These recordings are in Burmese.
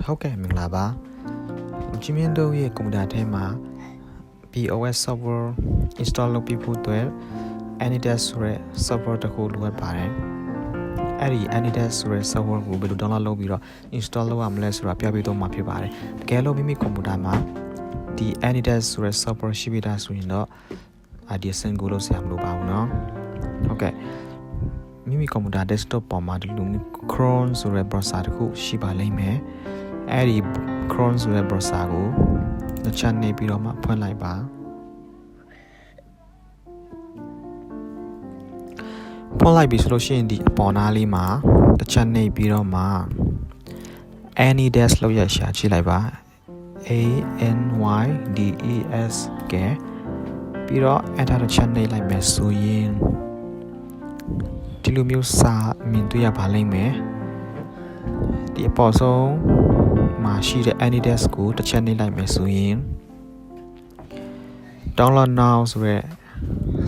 ဟုတ်ကဲ့မင်္ဂလာပါဂျင်းမြင့်တို့ရဲ့ကွန်ပျူတာထဲမှာ POS software install လုပ်ပြီးဖို့အတွက် Anydesk ဆိုတဲ့ software တစ်ခုလိုအပ်ပါတယ်အဲ့ဒီ Anydesk ဆိုတဲ့ software ကိုဘယ်လို download လုပ်ပြီးတော့ install လုပ်ရမလဲဆိုတာပြပြတော့မှာဖြစ်ပါတယ်တကယ်လို့မိမိကွန်ပျူတာမှာဒီ Anydesk ဆိုတဲ့ software ရှိပြီးသားဆိုရင်တော့ဒီအဆင့်ကိုလုပ်ဆရာမလိုပါဘူးเนาะဟုတ်ကဲ့မိမိကွန်ပျူတာ desktop ပေါ်မှာဒီလိုမျိုး Chrome ဆိုတဲ့ browser တစ်ခုရှိပါလိမ့်မယ်အဲ့ဒီ Chrome ဆိုတဲ့ browser ကိုတစ်ချက်နေပြီးတော့မှဖွင့်လိုက်ပါဖွင့်လိုက်ပြီဆိုလို့ရှိရင်ဒီအပေါ်နားလေးမှာတစ်ချက်နေပြီးတော့မှ Anydesk လောက်ရရှာကြည့်လိုက်ပါ ANYDES ကပြီးတော့အဲ့ဒါတစ်ချက်နေလိုက်မယ်ဆိုရင်ဒီလိုမျိုးစာမြင်တွေ့ရပါလိမ့်မယ်ဒီအပေါ်ဆုံးမှာရှိတဲ့ Anydesk ကိုတစ်ချက်နှိပ်လိုက်မယ်ဆိုရင် download now ဆိုတဲ့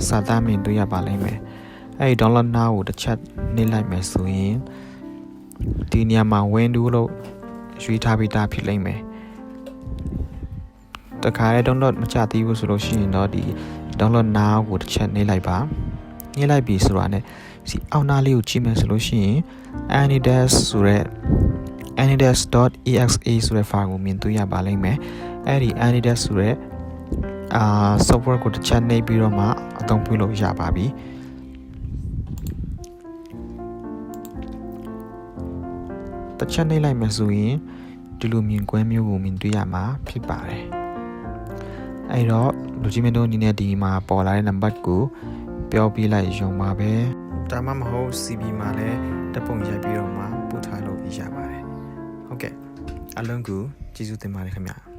စာသားမြင်တွေ့ရပါလိမ့်မယ်အဲဒီ download now ကိုတစ်ချက်နှိပ်လိုက်မယ်ဆိုရင်ဒီနေရာမှာ window လို့ရွေးထားပြီးသားဖြစ်လိမ့်မယ်တခါလေ download မချသေးဘူးဆိုလို့ရှိရင်တော့ဒီ download now ကိုတစ်ချက်နှိပ်လိုက်ပါနှိပ်လိုက်ပြီဆိုတာနဲ့ဒီအောက်နားလေးကိုကြည့်မယ်ဆိုလို့ရှိရင် Anydesk ဆိုတဲ့ anydesk.exe ဆိုတဲ့ file ကိုမြင်တွေ့ရပါလိမ့်မယ်အဲ့ဒီ Anydesk ဆိုတဲ့software ကိုတစ်ချက်နှိပ်ပြီးတော့မှအသုံးပြုလို့ရပါပြီတစ်ချက်နှိပ်လိုက်မယ်ဆိုရင်ဒီလိုမြင်ကွင်းမျိုးကိုမြင်တွေ့ရမှာဖြစ်ပါတယ်အဲ့တော့လူကြီးမင်းတို့အနေနဲ့ဒီမှာပေါ်လာတဲ့နံပါတ်ကိုပြောပြလိုက်ရုံပါပဲဒါမှမဟုတ် CB မှာလည်းတပ်ပုံရိုက်ပြီးတော့မှပို့ထားလို့ရပါတယ်ဟုတ်ကဲ့အလုံးကိုကျေးဇူးတင်ပါတယ်ခင်ဗျာ